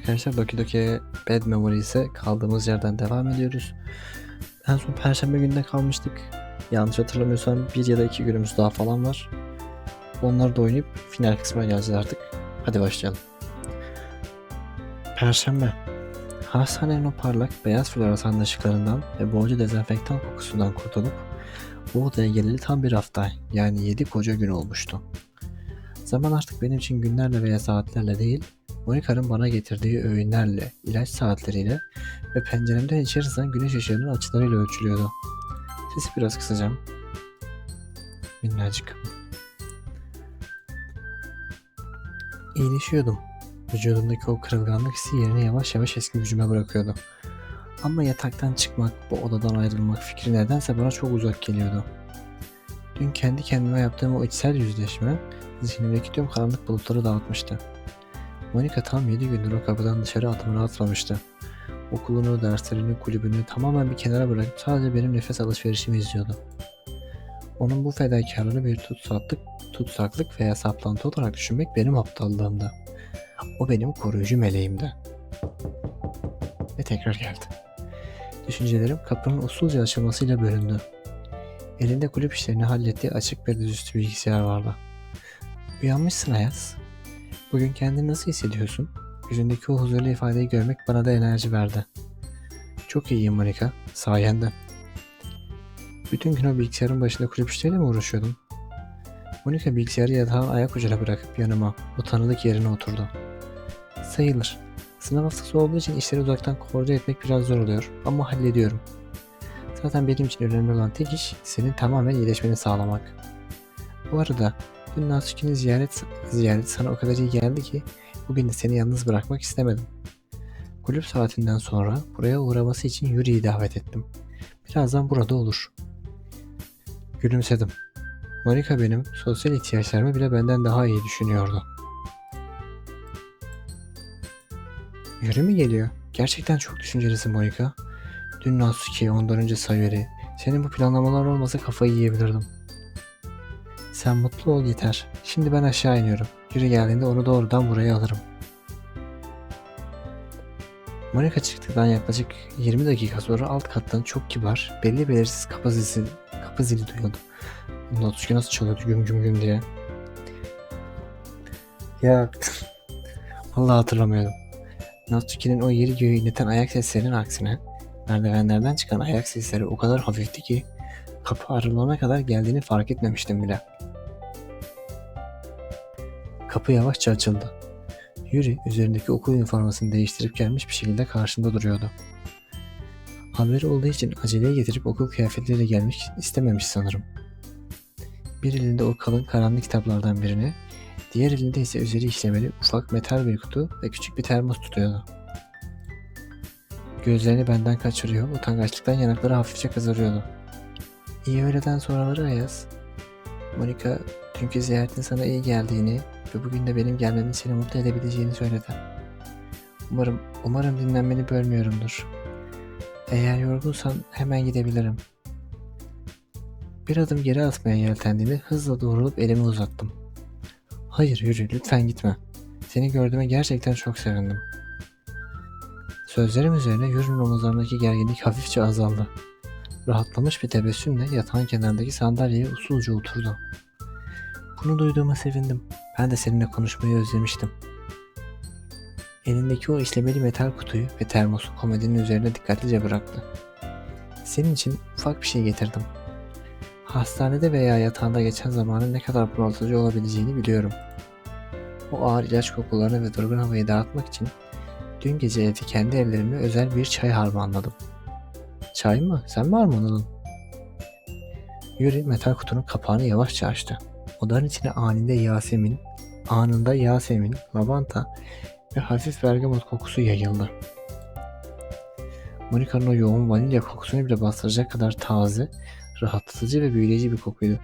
Arkadaşlar Doki Doki Bad Memories'e kaldığımız yerden devam ediyoruz. En son Perşembe gününe kalmıştık. Yanlış hatırlamıyorsam bir ya da iki günümüz daha falan var. Onları da oynayıp final kısmına geleceğiz artık. Hadi başlayalım. Perşembe. Hastanenin o parlak beyaz floresan ışıklarından ve boğucu dezenfektan kokusundan kurtulup bu odaya geleli tam bir hafta, yani 7 koca gün olmuştu. Zaman artık benim için günlerle veya saatlerle değil, Monika'nın bana getirdiği öğünlerle, ilaç saatleriyle ve penceremden içeri sızan güneş ışığının açılarıyla ölçülüyordu. Sesi biraz kısacağım. Minnacık. İyileşiyordum. Vücudumdaki o kırılganlık hissi yerini yavaş yavaş eski gücüme bırakıyordu. Ama yataktan çıkmak, bu odadan ayrılmak fikri nedense bana çok uzak geliyordu. Dün kendi kendime yaptığım o içsel yüzleşme, zihnimdeki tüm karanlık bulutları dağıtmıştı. Monika tam 7 gündür o kapıdan dışarı adımını atmamıştı. Okulunu, derslerini, kulübünü tamamen bir kenara bırakıp sadece benim nefes alışverişimi izliyordu. Onun bu fedakarlığını bir tutsaklık veya saplantı olarak düşünmek benim aptallığımdı. O benim koruyucu meleğimdi. Ve tekrar geldi. Düşüncelerim kapının usulca açılmasıyla bölündü. Elinde kulüp işlerini hallettiği açık bir dizüstü bilgisayar vardı. Uyanmışsın Ayaz. Bugün kendini nasıl hissediyorsun? Yüzündeki o huzurlu ifadeyi görmek bana da enerji verdi. Çok iyiyim Monika, sayende. Bütün gün o bilgisayarın başında kulüp işleriyle mi uğraşıyordun? Monika bilgisayarı yatağın ayak ucuna bırakıp yanıma, o tanıdık yerine oturdu. Sayılır. Sınav haftası olduğu için işleri uzaktan koordine etmek biraz zor oluyor ama hallediyorum. Zaten benim için önemli olan tek iş senin tamamen iyileşmeni sağlamak. Bu arada dün Natsuki'nin ziyareti sana o kadar iyi geldi ki bugün de seni yalnız bırakmak istemedim. Kulüp saatinden sonra buraya uğraması için Yuri'yi davet ettim. Birazdan burada olur. Gülümsedim. Monika benim sosyal ihtiyaçlarımı bile benden daha iyi düşünüyordu. Yuri mi geliyor? Gerçekten çok düşüncelisin Monika. Dün Natsuki, ondan önce Sayuri. Senin bu planlamalar olmasa kafayı yiyebilirdim. Sen mutlu ol yeter. Şimdi ben aşağı iniyorum. Yuri geldiğinde onu doğrudan buraya alırım. Monika çıktıktan yaklaşık 20 dakika sonra alt kattan çok kibar, belli belirsiz kapı zili duyuldu. Natsuki nasıl çalıyordu güm güm güm diye. Ya vallahi hatırlamıyorum. Natsuki'nin o yeri göğü inleten ayak seslerinin aksine merdivenlerden çıkan ayak sesleri o kadar hafifti ki kapı aralana kadar geldiğini fark etmemiştim bile. Kapı yavaşça açıldı. Yuri üzerindeki okul üniformasını değiştirip gelmiş bir şekilde karşımda duruyordu. Haberi olduğu için aceleye getirip okul kıyafetleriyle gelmek istememiş sanırım. Bir elinde o kalın karanlık kitaplardan birini, diğer elinde ise üzeri işlemeli ufak metal bir kutu ve küçük bir termos tutuyordu. Gözlerini benden kaçırıyor, utangaçlıktan yanakları hafifçe kızarıyordu. İyi öğleden sonraları Ayaz. Monika dünkü ziyaretin sana iyi geldiğini ve bugün de benim gelmemin seni mutlu edebileceğini söyledi. Umarım dinlenmeni bölmüyorumdur. Eğer yorgunsan hemen gidebilirim. Bir adım geri atmaya yeltendiğinde hızla doğrulup elimi uzattım. Hayır Yuri, lütfen gitme. Seni gördüğüme gerçekten çok sevindim. Sözlerim üzerine Yuri'nin omuzlarındaki gerginlik hafifçe azaldı. Rahatlamış bir tebessümle yatağın kenarındaki sandalyeye usulca oturdu. Bunu duyduğuma sevindim. Ben de seninle konuşmayı özlemiştim. Elindeki o işlemeli metal kutuyu ve termosu komodinin üzerine dikkatlice bıraktı. Senin için ufak bir şey getirdim. Hastanede veya yatağında geçen zamanın ne kadar bunaltıcı olabileceğini biliyorum. O ağır ilaç kokularını ve durgun havayı dağıtmak için dün gece evde kendi ellerimle özel bir çay harmanladım. Çay mı? Sen mi harmanladın? Yuri metal kutunun kapağını yavaşça açtı. Odanın içine anında Yasemin, lavanta ve hafif bergamot kokusu yayıldı. Monika'nın o yoğun vanilya kokusunu bile bastıracak kadar taze, rahatlatıcı ve büyüleyici bir kokuydu.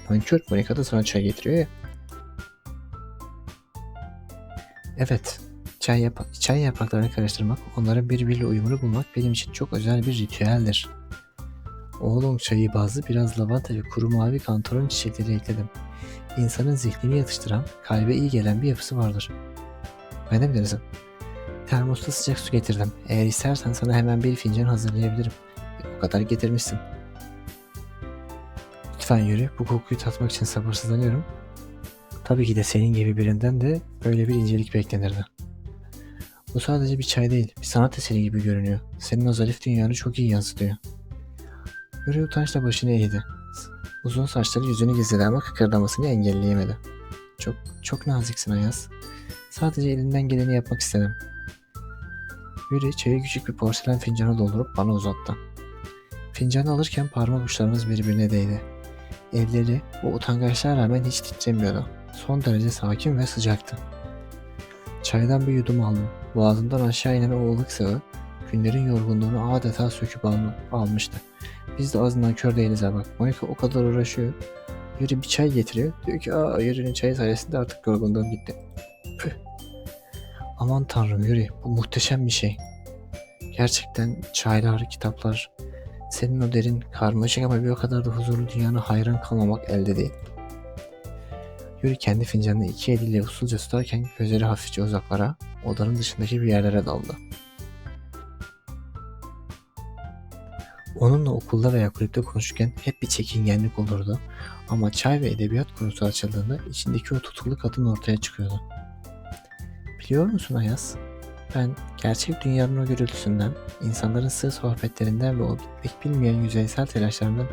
Nankör, Monika da sana çay getiriyor ya. Evet, çay yapraklarını karıştırmak, onların birbiriyle uyumunu bulmak benim için çok özel bir ritüeldir. Oolong çayı bazlı biraz lavanta ve kuru mavi kantaron çiçekleri ekledim. İnsanın zihnini yatıştıran, kalbe iyi gelen bir yapısı vardır. Ben de bilirsin. Termosta sıcak su getirdim. Eğer istersen sana hemen bir fincan hazırlayabilirim. O kadar getirmişsin. Lütfen yürü. Bu kokuyu tatmak için sabırsızlanıyorum. Tabii ki de senin gibi birinden de böyle bir incelik beklenirdi. Bu sadece bir çay değil, bir sanat eseri gibi görünüyor. Senin o zarif dünyanı çok iyi yansıtıyor. Yuri utançla başını eğdi. Uzun saçları yüzünü gizledi ama kıkırdamasını engelleyemedi. Çok naziksin Ayaz. Sadece elinden geleni yapmak istedim. Yuri çayı küçük bir porselen fincana doldurup bana uzattı. Fincanı alırken parmak uçlarımız birbirine değdi. Elleri o utangaçlığa rağmen hiç titremiyordu. Son derece sakin ve sıcaktı. Çaydan bir yudum aldım. Boğazımdan aşağı inen o ılık sıvı günlerin yorgunluğunu adeta söküp almıştı. Biz de azından kör değiliz ha bak. Monika o kadar uğraşıyor. Yuri bir çay getiriyor. Diyor ki Yuri'nin çayı sayesinde artık yorgunluğum gitti. Püh. Aman tanrım Yuri, bu muhteşem bir şey. Gerçekten çaylar, kitaplar, senin o derin, karmaşık ama bir o kadar da huzurlu dünyana hayran kalmamak elde değil. Yuri kendi fincanını iki eliyle usulca tutarken gözleri hafifçe uzaklara, odanın dışındaki bir yerlere daldı. Onunla okulda veya kulüpte konuşurken hep bir çekingenlik olurdu. Ama çay ve edebiyat konusu açıldığında içindeki o tutkulu kadın ortaya çıkıyordu. Biliyor musun Ayaz? Ben gerçek dünyanın o gürültüsünden, insanların sır sohbetlerinden ve o bitmek bilmeyen yüzeysel telaşlarından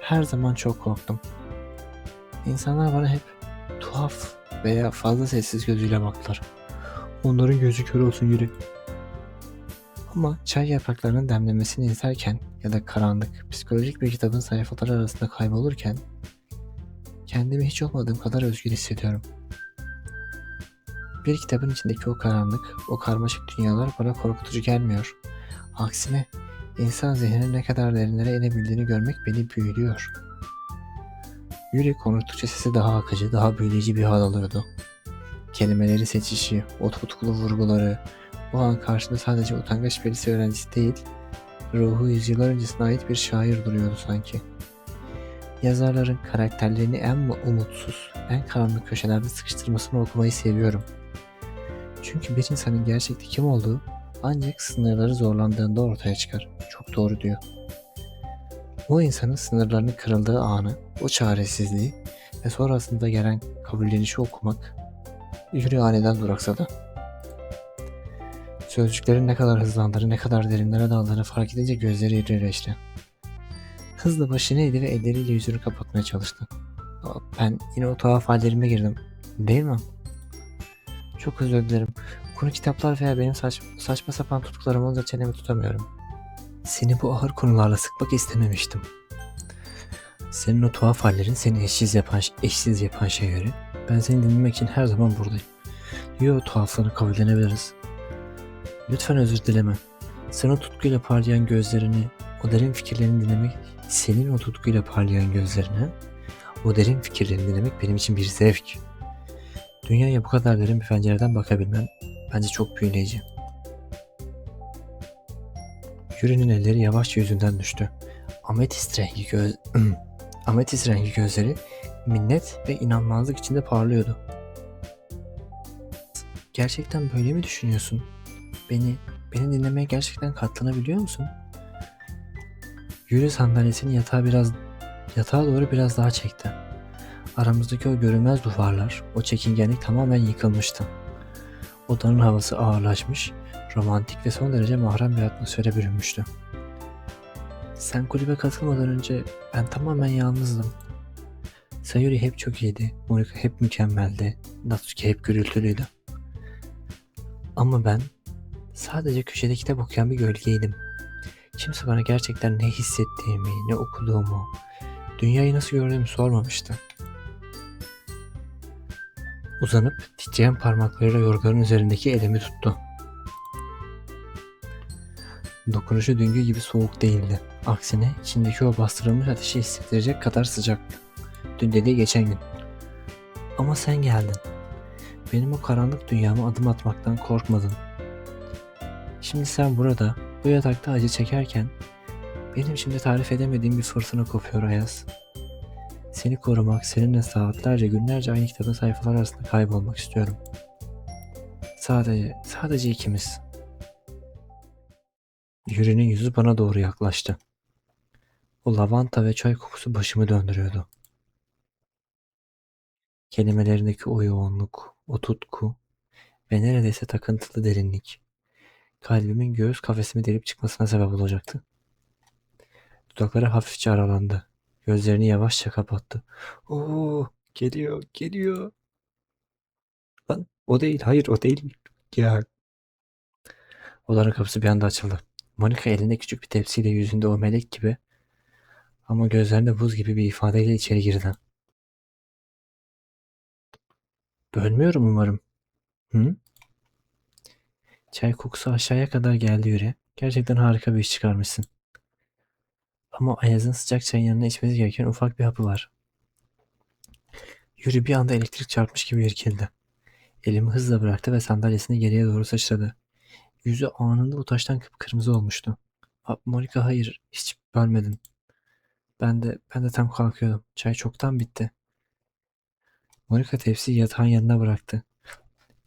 her zaman çok korktum. İnsanlar bana hep tuhaf veya fazla sessiz gözüyle baktılar. Onların gözü kör olsun Yuri. Ama çay yapraklarının demlemesini izlerken ya da karanlık, psikolojik bir kitabın sayfaları arasında kaybolurken kendimi hiç olmadığım kadar özgür hissediyorum. Bir kitabın içindeki o karanlık, o karmaşık dünyalar bana korkutucu gelmiyor. Aksine insan zihninin ne kadar derinlere inebildiğini görmek beni büyülüyor. Yuri konuştukça sesi daha akıcı, daha büyüleyici bir hal alıyordu. Kelimeleri seçişi, o tutkulu vurguları, o an karşında sadece utangaç bir lise öğrencisi değil, ruhu yüzyıllar öncesine ait bir şair duruyordu sanki. Yazarların karakterlerini en umutsuz, en karanlık köşelerde sıkıştırmasını okumayı seviyorum. Çünkü bir insanın gerçekte kim olduğu ancak sınırları zorlandığında ortaya çıkar. Çok doğru diyor. O insanın sınırlarının kırıldığı anı, o çaresizliği ve sonrasında gelen kabullenişi okumak Yuri aniden duraksadı. Sözcüklerin ne kadar hızlandığını, ne kadar derinlere daldığını fark edince gözleri irileşti. Hızla başını eğdi ve elleriyle yüzünü kapatmaya çalıştı. Ben yine o tuhaf hallerime girdim. Değil mi? Çok özür dilerim. Konu kitaplar veya benim saçma sapan tutkularım olunca çenemi tutamıyorum. Seni bu ağır konularla sıkmak istememiştim. Senin o tuhaf hallerin seni eşsiz yapan şeyleri. Ben seni dinlemek için her zaman buradayım. Yo, tuhaflığını kabullenebiliriz. Lütfen özür dileme. Sen o tutkuyla parlayan gözlerini, o derin fikirlerini dinlemek, senin o tutkuyla parlayan gözlerini, o derin fikirlerini dinlemek benim için bir zevk. Dünyaya bu kadar derin bir pencereden bakabilmem bence çok büyüleyici. Yuri'nin elleri yavaşça yüzünden düştü. Ametist rengi gözleri minnet ve inanmazlık içinde parlıyordu. Gerçekten böyle mi düşünüyorsun? Beni dinlemeye gerçekten katlanabiliyor musun? Yuri sandalyesini yatağa doğru biraz daha çekti. Aramızdaki o görünmez duvarlar, o çekingenlik tamamen yıkılmıştı. Odanın havası ağırlaşmış, romantik ve son derece mahrem bir atmosfere bürünmüştü. Sen kulübe katılmadan önce ben tamamen yalnızdım. Sayuri hep çok iyiydi, Monika hep mükemmeldi, Natsuki hep gürültülüydü. Ama ben sadece köşede kitap okuyan bir gölgeydim. Kimse bana gerçekten ne hissettiğimi, ne okuduğumu, dünyayı nasıl gördüğümü sormamıştı. Uzanıp titreyen parmaklarıyla yorganın üzerindeki elimi tuttu. Dokunuşu dünkü gibi soğuk değildi. Aksine içindeki o bastırılmış ateşi hissettirecek kadar sıcaktı. Dün dediği geçen gün. Ama sen geldin. Benim o karanlık dünyama adım atmaktan korkmadın. Şimdi sen burada, bu yatakta acı çekerken benim şimdi tarif edemediğim bir fırtına kopuyor Ayaz. Seni korumak, seninle saatlerce, günlerce aynı kitabın sayfaları arasında kaybolmak istiyorum. Sadece ikimiz. Yuri'nin yüzü bana doğru yaklaştı. O lavanta ve çay kokusu başımı döndürüyordu. Kelimelerindeki o yoğunluk, o tutku ve neredeyse takıntılı derinlik kalbimin göğüs kafesimi delip çıkmasına sebep olacaktı. Dudakları hafifçe aralandı. Gözlerini yavaşça kapattı. Oo, geliyor, geliyor. Lan o değil, hayır o değil. Ya. Odanın kapısı bir anda açıldı. Monica elinde küçük bir tepsiyle yüzünde o melek gibi ama gözlerinde buz gibi bir ifadeyle içeri girdi. Bölmüyorum umarım. Hı? Çay kokusu aşağıya kadar geldi Yuri. Gerçekten harika bir iş çıkarmışsın. Ama Ayaz'ın sıcak çayın yanına içmesi gereken ufak bir hapı var. Yuri bir anda elektrik çarpmış gibi irkildi. Elimi hızla bıraktı ve sandalyesini geriye doğru sıçradı. Yüzü anında utaştan kıpkırmızı olmuştu. Monica hayır, hiç bölmedin. Ben de tam kalkıyordum. Çay çoktan bitti. Monica tepsiyi yatağın yanına bıraktı.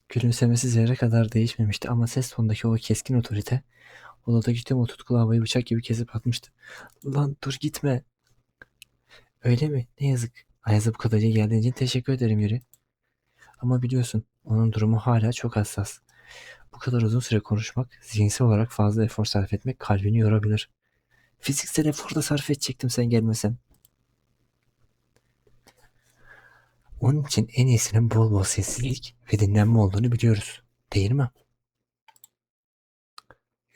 Gülümsemesi zerre kadar değişmemişti ama ses tonundaki o keskin otorite odadaki tüm o tutkulu havayı bıçak gibi kesip atmıştı. Lan dur gitme. Öyle mi? Ne yazık. Ayaz'a bu kadar iyi geldiğin için teşekkür ederim Yuri. Ama biliyorsun onun durumu hala çok hassas. Bu kadar uzun süre konuşmak, zihinsel olarak fazla efor sarf etmek kalbini yorabilir. Fiziksel efor da sarf edecektim sen gelmesen. Onun için en iyisinin bol bol sessizlik ve dinlenme olduğunu biliyoruz. Değil mi?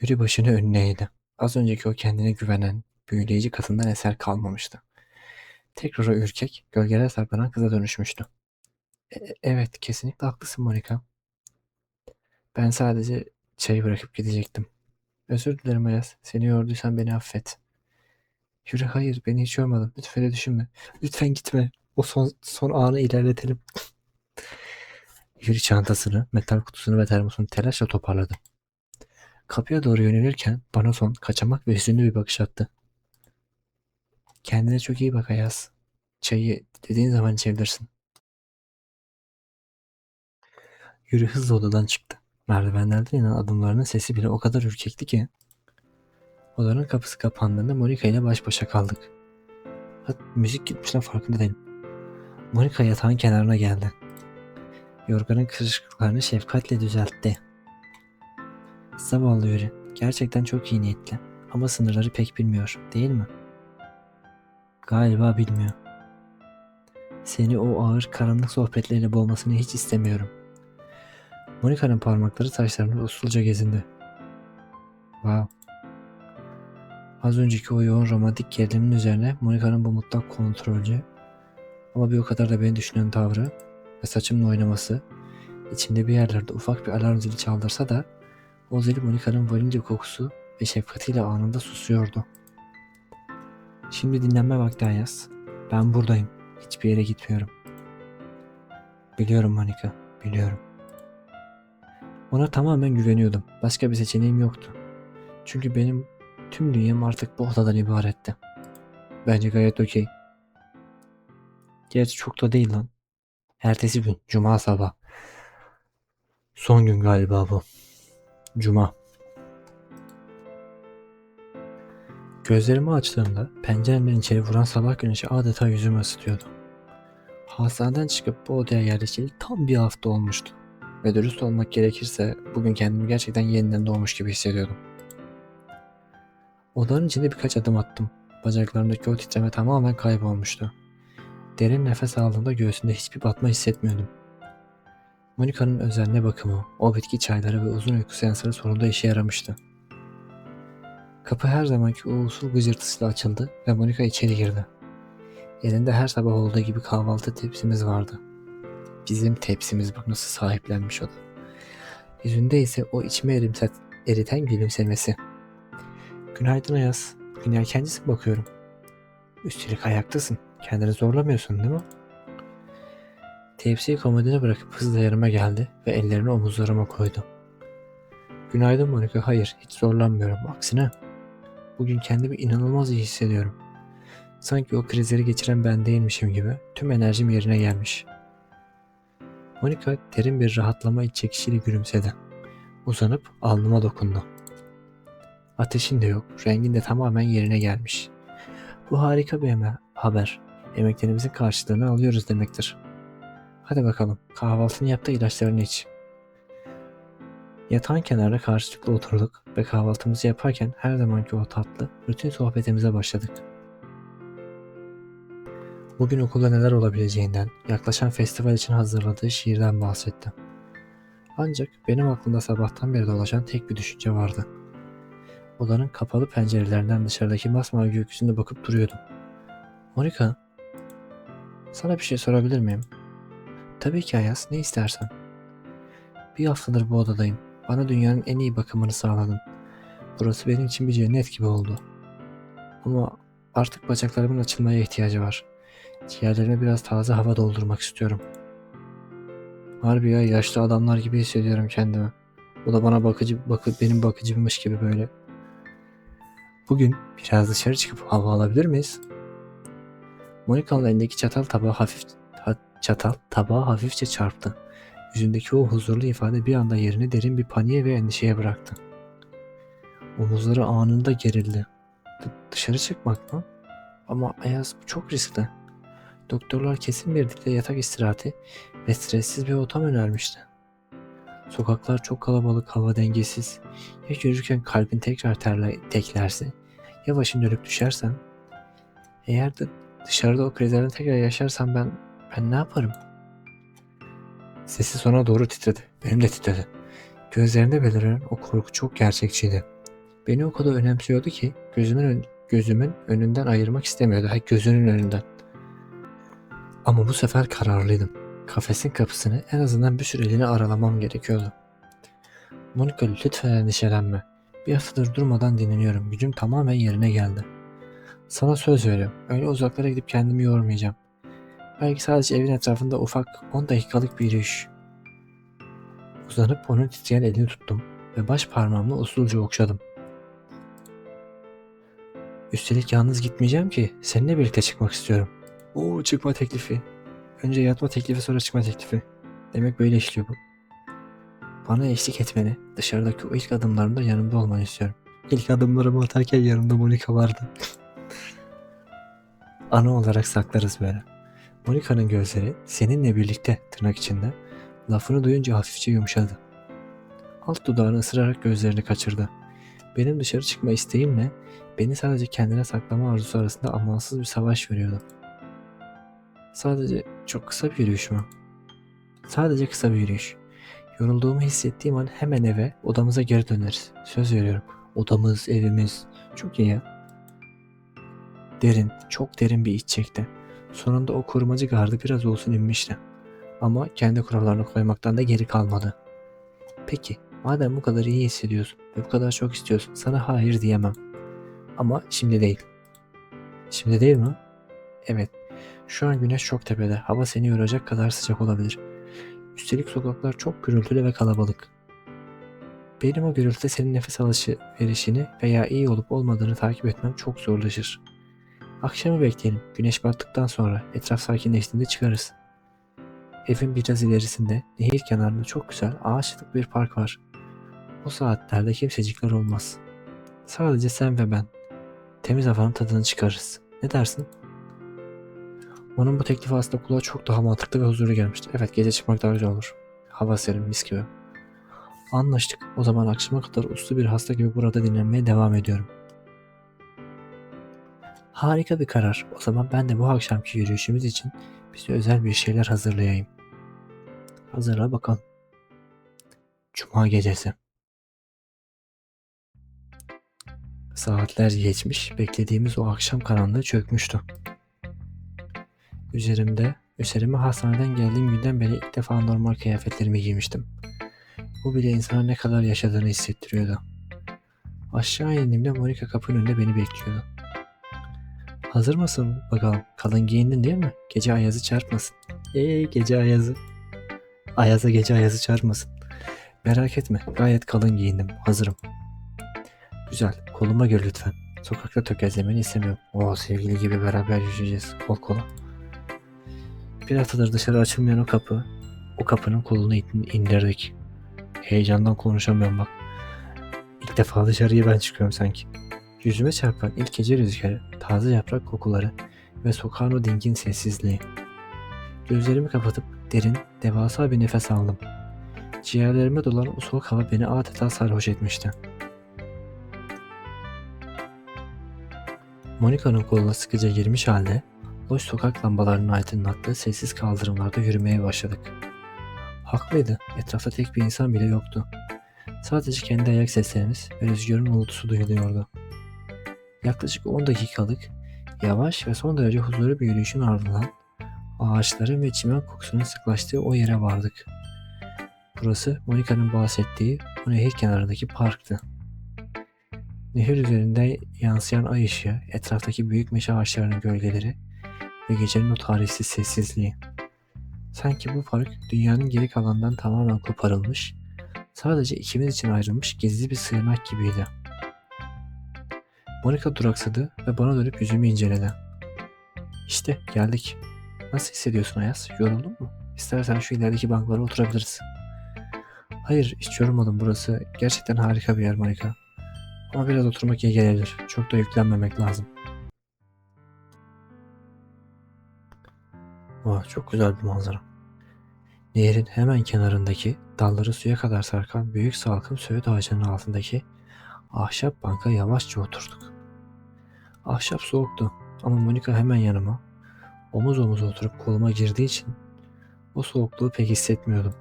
Yuri başını önüne eğdi. Az önceki o kendine güvenen, büyüleyici kadından eser kalmamıştı. Tekrar o ürkek, gölgeler saklanan kıza dönüşmüştü. Evet, kesinlikle haklısın Monica. Ben sadece çayı bırakıp gidecektim. Özür dilerim Ayaz. Seni yorduysam beni affet. Yuri hayır, beni hiç yormadın. Lütfen öyle düşünme. Lütfen gitme. O son anı ilerletelim. Yuri çantasını, metal kutusunu ve termosunu telaşla toparladı. Kapıya doğru yönelirken bana son, kaçamak ve hüzünlü bir bakış attı. Kendine çok iyi bak Ayaz. Çayı dediğin zaman içebilirsin. Yuri hızla odadan çıktı. Merdivenlerden inen adımlarının sesi bile o kadar ürkekti ki. Odanın kapısı kapandığında Monica ile baş başa kaldık. Müzik gitmişten farkında değilim. Monica yatağın kenarına geldi. Yorganın kırışıklıklarını şefkatle düzeltti. Zavallı Yuri. Gerçekten çok iyi niyetli. Ama sınırları pek bilmiyor, değil mi? Galiba bilmiyor. Seni o ağır karanlık sohbetleriyle boğmasını hiç istemiyorum. Monica'nın parmakları saçlarını usulca gezindi. Wow. Az önceki o yoğun romantik gerilimin üzerine Monica'nın bu mutlak kontrolcü ama bir o kadar da beni düşünen tavrı ve saçımla oynaması içimde bir yerlerde ufak bir alarm zili çaldırsa da o zil Monica'nın vanilya kokusu ve şefkatiyle anında susuyordu. Şimdi dinlenme vakti Ayaz. Ben buradayım. Hiçbir yere gitmiyorum. Biliyorum Monica, biliyorum. Ona tamamen güveniyordum. Başka bir seçeneğim yoktu. Çünkü benim tüm dünyam artık bu odadan ibaretti. Bence gayet okey. Gerçi çok da değil lan. Ertesi gün, cuma sabah. Son gün galiba bu. Cuma. Gözlerimi açtığımda penceremden içeri vuran sabah güneşi adeta yüzümü ısıtıyordu. Hastaneden çıkıp bu odaya yerleşeli tam bir hafta olmuştu. Ve dürüst olmak gerekirse bugün kendimi gerçekten yeniden doğmuş gibi hissediyordum. Odanın içinde birkaç adım attım. Bacaklarımdaki o titreme tamamen kaybolmuştu. Derin nefes aldığımda göğsümde hiçbir batma hissetmiyordum. Monica'nın özenli bakımı, o bitki çayları ve uzun uyku seansları sonunda işe yaramıştı. Kapı her zamanki o usul gıcırtısıyla açıldı ve Monica içeri girdi. Elinde her sabah olduğu gibi kahvaltı tepsimiz vardı. Bizim tepsimiz, bak nasıl sahiplenmiş o da. Yüzünde ise o içime eriten gülümsemesi. Günaydın Ayaz. Bugün erkencisin bakıyorum. Üstelik ayaktasın. Kendini zorlamıyorsun değil mi? Tepsiyi komodine bırakıp hızla yanıma geldi ve ellerini omuzlarıma koydu. Günaydın Monica. Hayır, hiç zorlanmıyorum. Aksine bugün kendimi inanılmaz iyi hissediyorum. Sanki o krizleri geçiren ben değilmişim gibi tüm enerjim yerine gelmiş. Monica derin bir rahatlama iç çekişiyle gülümsedi. Uzanıp alnıma dokundu. Ateşin de yok, rengin de tamamen yerine gelmiş. Bu harika bir haber. Emeklerimizin karşılığını alıyoruz demektir. Hadi bakalım, kahvaltını yap da ilaçlarını iç. Yatağın kenarında karşılıklı oturduk ve kahvaltımızı yaparken her zamanki o tatlı, rutin sohbetimize başladık. Bugün okulda neler olabileceğinden, yaklaşan festival için hazırladığı şiirden bahsetti. Ancak benim aklımda sabahtan beri dolaşan tek bir düşünce vardı. Odanın kapalı pencerelerinden dışarıdaki masmavi gökyüzüne bakıp duruyordum. Monika, sana bir şey sorabilir miyim? Tabii ki Ayaz, ne istersen. Bir haftadır bu odadayım. Bana dünyanın en iyi bakımını sağladın. Burası benim için bir cennet gibi oldu. Ama artık bacaklarımın açılmaya ihtiyacı var. Ciğerlerime biraz taze hava doldurmak istiyorum. Harbi ya, yaşlı adamlar gibi hissediyorum kendimi. O da bana benim bakıcımmış gibi böyle. Bugün biraz dışarı çıkıp hava alabilir miyiz? Monika'nın elindeki çatal tabağa hafifçe çarptı. Yüzündeki o huzurlu ifade bir anda yerini derin bir paniğe ve endişeye bıraktı. Omuzları anında gerildi. Dışarı çıkmak mı? Ama Ayaz, bu çok riskli. Doktorlar kesin bir dikte yatak istirahati ve stressiz bir ortam önermişti. Sokaklar çok kalabalık, hava dengesiz. Ya yürürken kalbin tekrar teklerse, ya başın dönüp düşersen, eğer de dışarıda o krizlerden tekrar yaşarsam ben ne yaparım? Sesi sona doğru titredi. Benim de titredi. Gözlerinde beliren o korku çok gerçekçiydi. Beni o kadar önemsiyordu ki gözümün önünden ayırmak istemiyordu. Gözünün önünden. Ama bu sefer kararlıydım. Kafesin kapısını en azından bir süreliğine aralamam gerekiyordu. Monika, lütfen endişelenme. Bir haftadır durmadan dinleniyorum. Gücüm tamamen yerine geldi. Sana söz veriyorum. Öyle uzaklara gidip kendimi yormayacağım. Belki sadece evin etrafında ufak 10 dakikalık bir yürüyüş. Uzanıp onun titreyen elini tuttum ve baş parmağımla usulca okşadım. Üstelik yalnız gitmeyeceğim ki. Seninle birlikte çıkmak istiyorum. Çıkma teklifi. Önce yatma teklifi, sonra çıkma teklifi. Demek böyle işliyor bu. Bana eşlik etmeni, dışarıdaki o ilk adımlarımda yanımda olmanı istiyorum. İlk adımlarımı atarken yanımda Monika vardı. Anı olarak saklarız böyle. Monika'nın gözleri seninle birlikte tırnak içinde lafını duyunca hafifçe yumuşadı. Alt dudağını ısırarak gözlerini kaçırdı. Benim dışarı çıkma isteğimle beni sadece kendine saklama arzusu arasında amansız bir savaş veriyordu. Sadece çok kısa bir yürüyüş mü? Sadece kısa bir yürüyüş. Yorulduğumu hissettiğim an hemen odamıza geri döneriz. Söz veriyorum. Odamız, evimiz. Çok iyi ya. Derin, çok derin bir iç çekti. Sonunda o korumacı gardı biraz olsun inmişti. Ama kendi kurallarını koymaktan da geri kalmadı. Peki, madem bu kadar iyi hissediyorsun ve bu kadar çok istiyorsun, sana hayır diyemem. Ama şimdi değil. Şimdi değil mi? Evet. Şu an güneş çok tepede. Hava seni yoracak kadar sıcak olabilir. Üstelik sokaklar çok gürültülü ve kalabalık. Benim o gürültüde senin nefes alışverişini veya iyi olup olmadığını takip etmem çok zorlaşır. Akşamı bekleyelim. Güneş battıktan sonra etraf sakinleştiğinde çıkarız. Evin biraz ilerisinde nehir kenarında çok güzel ağaçlık bir park var. O saatlerde kimsecikler olmaz. Sadece sen ve ben. Temiz havanın tadını çıkarırız. Ne dersin? Onun bu teklifi aslında kulağa çok daha mantıklı ve huzurlu gelmişti. Evet, gece çıkmak daha güzel olur. Hava serin, mis gibi. Anlaştık. O zaman akşama kadar uslu bir hasta gibi burada dinlenmeye devam ediyorum. Harika bir karar. O zaman ben de bu akşamki yürüyüşümüz için bize özel bir şeyler hazırlayayım. Hazırla bakalım. Cuma gecesi. Saatler geçmiş, beklediğimiz o akşam karanlığı çökmüştü. Üzerime hastaneden geldiğim günden beri ilk defa normal kıyafetlerimi giymiştim. Bu bile insana ne kadar yaşadığını hissettiriyordu. Aşağı indiğimde Monika kapının önünde beni bekliyordu. Hazır mısın bakalım? Kalın giyindin değil mi? Gece ayazı çarpmasın. Gece ayazı. Gece ayazı çarpmasın. Merak etme, gayet kalın giyindim. Hazırım. Güzel, koluma gör lütfen. Sokakta tökezlemeni istemiyorum. Sevgili gibi beraber yürüyeceğiz. Kol kola. Bir haftadır dışarı açılmayan o kapının kolunu indirdik. Heyecandan konuşamıyorum bak. defa dışarıya ben çıkıyorum sanki. Yüzüme çarpan ilk gece rüzgarı, taze yaprak kokuları ve sokağın o dingin sessizliği. Gözlerimi kapatıp derin, devasa bir nefes aldım. Ciğerlerime dolan o soğuk hava beni adeta sarhoş etmişti. Monika'nın koluna sıkıca girmiş halde, loş sokak lambalarının aydınlattığı sessiz kaldırımlarda yürümeye başladık. Haklıydı, etrafta tek bir insan bile yoktu. Sadece kendi ayak seslerimiz ve rüzgarın uğultusu duyuluyordu. Yaklaşık 10 dakikalık, yavaş ve son derece huzurlu bir yürüyüşün ardından ağaçların ve çimen kokusunun sıklaştığı o yere vardık. Burası Monika'nın bahsettiği o nehir kenarındaki parktı. Nehir üzerinden yansıyan ay ışığı, etraftaki büyük meşe ağaçlarının gölgeleri ve gecenin o tarihsiz sessizliği. Sanki bu park dünyanın geri kalanından tamamen koparılmış, sadece ikimiz için ayrılmış gizli bir sığınak gibiydi. Monika duraksadı ve bana dönüp yüzümü inceledi. İşte geldik. Nasıl hissediyorsun Ayaz? Yoruldun mu? İstersen şu ilerideki banklara oturabiliriz. Hayır, hiç yorulmadım, burası gerçekten harika bir yer Monika. Ama biraz oturmak iyi gelebilir. Çok da yüklenmemek lazım. Çok güzel bir manzara. Nehrin hemen kenarındaki, dalları suya kadar sarkan büyük salkım söğüt ağacının altındaki ahşap banka yavaşça oturduk. Ahşap soğuktu ama Monika hemen yanıma, omuz omuza oturup koluma girdiği için o soğukluğu pek hissetmiyordum.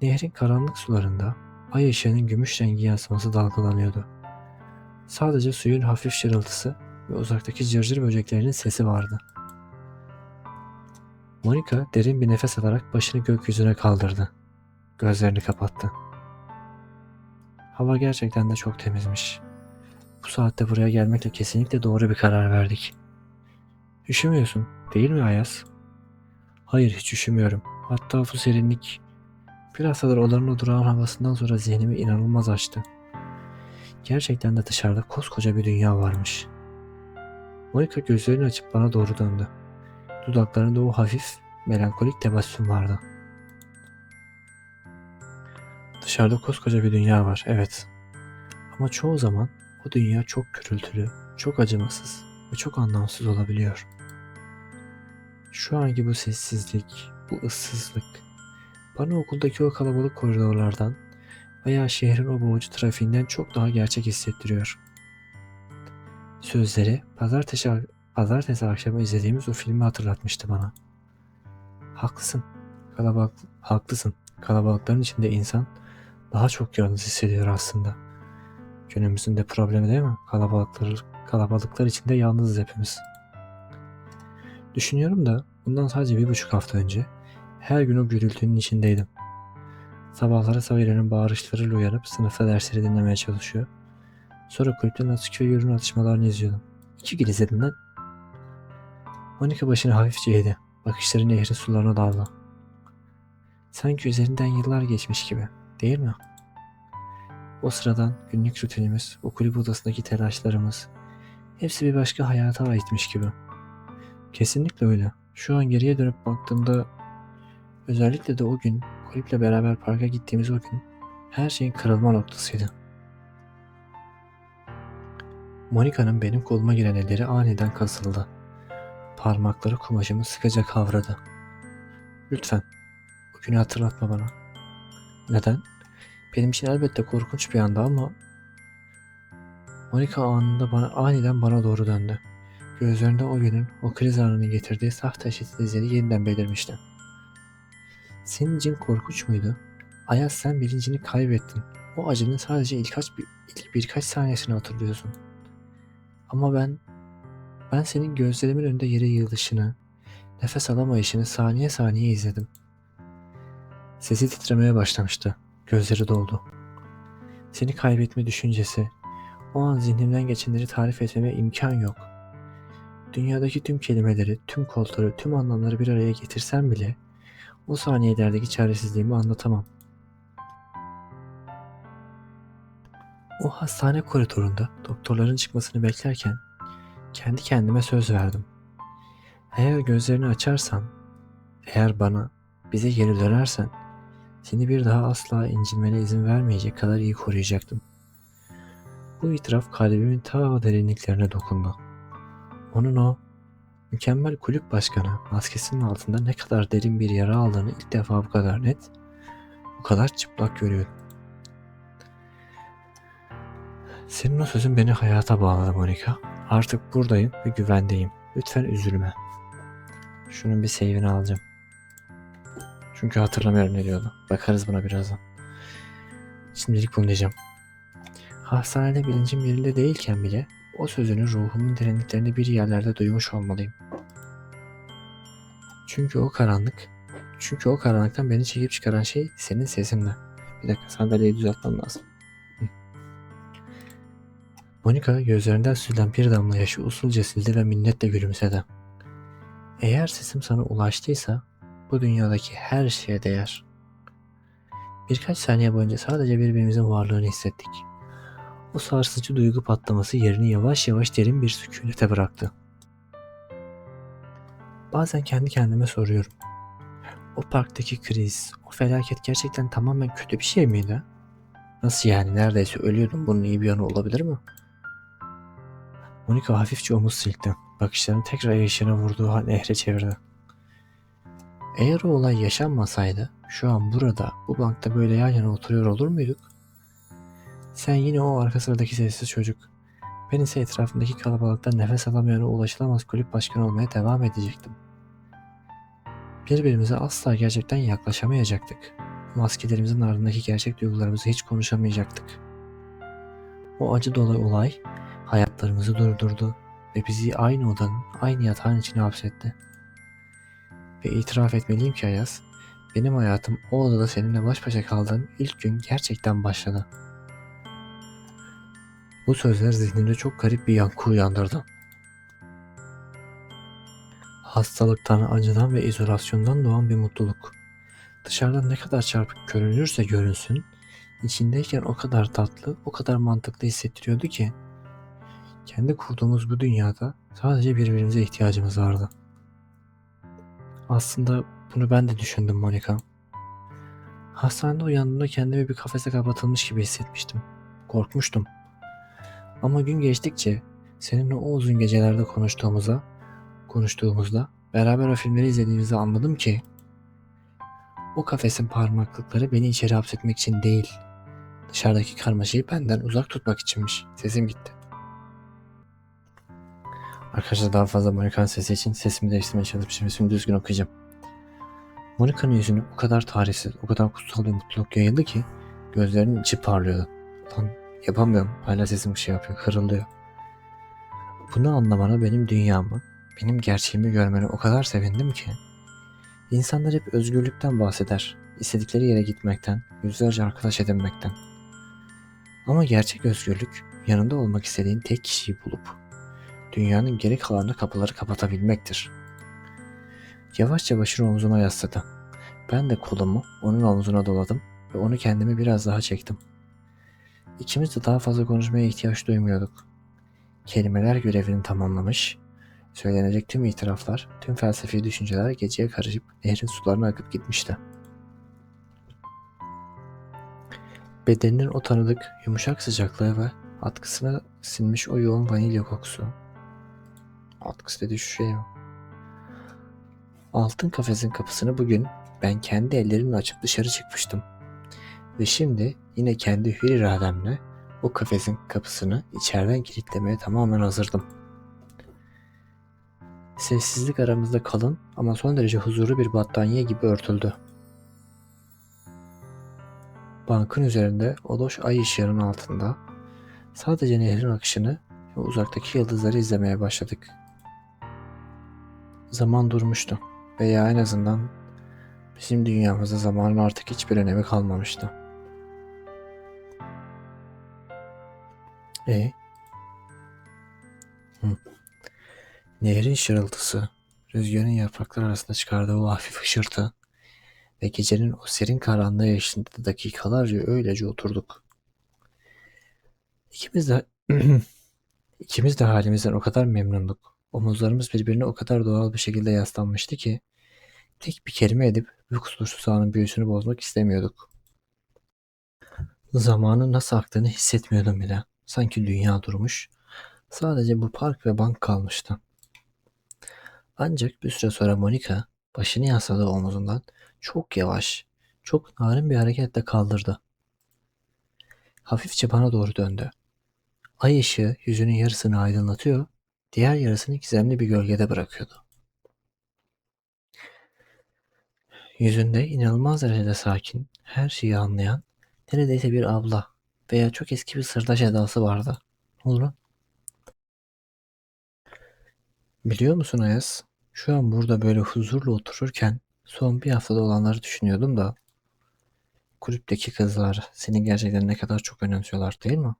Nehrin karanlık sularında ay ışığının gümüş rengi yansıması dalgalanıyordu. Sadece suyun hafif şırıltısı ve uzaktaki cırcır böceklerinin sesi vardı. Monika derin bir nefes alarak başını gökyüzüne kaldırdı. Gözlerini kapattı. Hava gerçekten de çok temizmiş. Bu saatte buraya gelmekle kesinlikle doğru bir karar verdik. Üşümüyorsun, değil mi Ayaz? Hayır, hiç üşümüyorum. Hatta bu serinlik bir haftadır odanın o durağan havasından sonra zihnimi inanılmaz açtı. Gerçekten de dışarıda koskoca bir dünya varmış. Monika gözlerini açıp bana doğru döndü. Dudaklarında o hafif, melankolik tebessüm vardı. Dışarıda koskoca bir dünya var, evet. Ama çoğu zaman o dünya çok gürültülü, çok acımasız ve çok anlamsız olabiliyor. Şu anki bu sessizlik, bu ıssızlık, bana okuldaki o kalabalık koridorlardan veya şehrin o boğucu trafiğinden çok daha gerçek hissettiriyor. Sözleri pazartesi akşamı izlediğimiz o filmi hatırlatmıştı bana. Haklısın. Haklısın. Kalabalıkların içinde insan daha çok yalnız hissediyor aslında. Günümüzün de problemi değil mi? Kalabalıklar içinde yalnızız hepimiz. Düşünüyorum da bundan sadece 1,5 hafta önce her gün o gürültünün içindeydim. Sabahları Savire'nin bağırışlarıyla uyanıp sınıfta dersleri dinlemeye çalışıyor. Sonra kulüpten Natsuki ve Yur'un atışmalarını izliyordum. 2 gün izledim lan. Monika başını hafifçe eğdi. Bakışları nehrin sularına daldı. Sanki üzerinden yıllar geçmiş gibi, değil mi? O sıradan günlük rutinimiz, o kulüp odasındaki telaşlarımız, hepsi bir başka hayata aitmiş gibi. Kesinlikle öyle. Şu an geriye dönüp baktığımda, özellikle de o gün, kulüple beraber parka gittiğimiz o gün, her şeyin kırılma noktasıydı. Monika'nın benim koluma giren elleri aniden kasıldı. Parmakları kumaşımı sıkıca kavradı. Lütfen, o günü hatırlatma bana. Neden? Benim için elbette korkunç bir anda ama Monika aniden bana doğru döndü. Gözlerinde o günün, o kriz anının getirdiği sahte eşitsizliği yeniden belirmişti. Senin için korkunç muydu? Ayaz, sen bilincini kaybettin. O acının sadece ilk birkaç saniyesini hatırlıyorsun. Ama ben senin gözlerimin önünde yere yığılışını, nefes alamayışını saniye saniye izledim. Sesi titremeye başlamıştı. Gözleri doldu. Seni kaybetme düşüncesi, o an zihnimden geçenleri tarif etmeme imkan yok. Dünyadaki tüm kelimeleri, tüm kodları, tüm anlamları bir araya getirsem bile o saniyelerdeki çaresizliğimi anlatamam. O hastane koridorunda doktorların çıkmasını beklerken kendi kendime söz verdim. Eğer gözlerini açarsan, eğer bize geri dönersen, Seni bir daha asla incinmene izin vermeyecek kadar iyi koruyacaktım. Bu itiraf kalbimin ta derinliklerine dokundu. Onun o mükemmel kulüp başkanı maskesinin altında ne kadar derin bir yara aldığını ilk defa bu kadar net, bu kadar çıplak görüyordum. Senin o sözün beni hayata bağladı Monika. Artık buradayım ve güvendeyim. Lütfen üzülme. Şunun bir save'ini alacağım. Çünkü hatırlamıyorum ne diyordu. Bakarız buna birazdan. Şimdilik bunu diyeceğim. Hastanede bilincim yerinde değilken bile o sözünü ruhumun derinliklerinde bir yerlerde duymuş olmalıyım. Çünkü o karanlıktan beni çekip çıkaran şey senin sesindi. Bir dakika, sandalyeyi düzeltmem lazım. Monika gözlerinden süzülen bir damla yaşı usulca sildi ve minnetle gülümsedi. Eğer sesim sana ulaştıysa bu dünyadaki her şeye değer. Birkaç saniye boyunca sadece birbirimizin varlığını hissettik. O sarsıcı duygu patlaması yerini yavaş yavaş derin bir sükunete bıraktı. Bazen kendi kendime soruyorum. O parktaki kriz, o felaket gerçekten tamamen kötü bir şey miydi? Nasıl yani, neredeyse ölüyordum, bunun iyi bir yanı olabilir mi? Monika hafifçe omuz silkti. Bakışlarını tekrar yaşına vurduğu nehre çevirdi. Eğer o olay yaşanmasaydı şu an burada bu bankta böyle yan yana oturuyor olur muyduk? Sen yine o arka sıradaki sessiz çocuk. Ben ise etrafındaki kalabalıktan nefes alamayana ulaşılamaz kulüp başkanı olmaya devam edecektim. Birbirimize asla gerçekten yaklaşamayacaktık. Maskelerimizin ardındaki gerçek duygularımızı hiç konuşamayacaktık. O acı dolu olay hayatlarımızı durdurdu ve bizi aynı odanın, aynı yatağın içine hapsetti. Ve itiraf etmeliyim ki Ayaz, benim hayatım o odada seninle baş başa kaldığım ilk gün gerçekten başladı. Bu sözler zihnimde çok garip bir yankı uyandırdı. Hastalıktan, acıdan ve izolasyondan doğan bir mutluluk. Dışarıdan ne kadar çarpık görünürse görünsün, içindeyken o kadar tatlı, o kadar mantıklı hissettiriyordu ki, kendi kurduğumuz bu dünyada sadece birbirimize ihtiyacımız vardı. Aslında bunu ben de düşündüm Monika. Hastanede uyandığımda kendimi bir kafese kapatılmış gibi hissetmiştim. Korkmuştum. Ama gün geçtikçe seninle o uzun gecelerde konuştuğumuzda beraber o filmleri izlediğimizde anladım ki o kafesin parmaklıkları beni içeri hapsetmek için değil, dışarıdaki karmaşayı benden uzak tutmak içinmiş. Sesim gitti. Arkadaşlar, daha fazla Monika'nın sesi için sesimi değiştirmeye çalışmışım. Şimdi düzgün okuyacağım. Monika'nın yüzünü o kadar tarifsiz, o kadar kutsal bir mutluluk yayıldı ki gözlerinin içi parlıyordu. Lan yapamıyorum. Hala sesim yapıyor, kırılıyor. Bunu anlamana, benim dünyamı, benim gerçeğimi görmene o kadar sevindim ki. İnsanlar hep özgürlükten bahseder. İstedikleri yere gitmekten, yüzlerce arkadaş edinmekten. Ama gerçek özgürlük, yanında olmak istediğin tek kişiyi bulup dünyanın geri kalanına kapıları kapatabilmektir. Yavaşça başını omzuma yasladı. Ben de kolumu onun omzuna doladım ve onu kendime biraz daha çektim. İkimiz de daha fazla konuşmaya ihtiyaç duymuyorduk. Kelimeler görevini tamamlamış, söylenecek tüm itiraflar, tüm felsefi düşünceler geceye karışıp nehrin sularına akıp gitmişti. Bedeninin o tanıdık, yumuşak sıcaklığı ve atkısına sinmiş o yoğun vanilya kokusu. Atkısı dediği şu şey o. Altın kafesin kapısını bugün ben kendi ellerimle açıp dışarı çıkmıştım. Ve şimdi yine kendi hür irademle o kafesin kapısını içeriden kilitlemeye tamamen hazırdım. Sessizlik aramızda kalın ama son derece huzurlu bir battaniye gibi örtüldü. Bankın üzerinde o loş ay ışığının altında sadece nehrin akışını ve uzaktaki yıldızları izlemeye başladık. Zaman durmuştu veya en azından bizim dünyamızda zamanın artık hiçbir önemi kalmamıştı. Nehrin şırıltısı, rüzgarın yapraklar arasında çıkardığı o hafif hışırtı ve gecenin o serin karanlığı eşliğinde dakikalarca öylece oturduk. İkimiz de ikimiz de halimizden o kadar memnunduk. Omuzlarımız birbirine o kadar doğal bir şekilde yaslanmıştı ki Tek bir kelime edip bu kusursuz anın büyüsünü bozmak istemiyorduk. Zamanın nasıl aktığını hissetmiyordum bile. Sanki dünya durmuş. Sadece bu park ve bank kalmıştı. Ancak bir süre sonra Monica başını yasladığı omuzundan çok yavaş, çok narin bir hareketle kaldırdı. Hafifçe bana doğru döndü. Ay ışığı yüzünün yarısını aydınlatıyor, diğer yarısını gizemli bir gölgede bırakıyordu. Yüzünde inanılmaz derecede sakin, her şeyi anlayan, neredeyse bir abla veya çok eski bir sırdaş edası vardı. Ne olur lan? Biliyor musun Ayaz? Şu an burada böyle huzurla otururken son bir haftada olanları düşünüyordum da kulüpteki kızlar seni gerçekten ne kadar çok önemsiyorlar değil mi?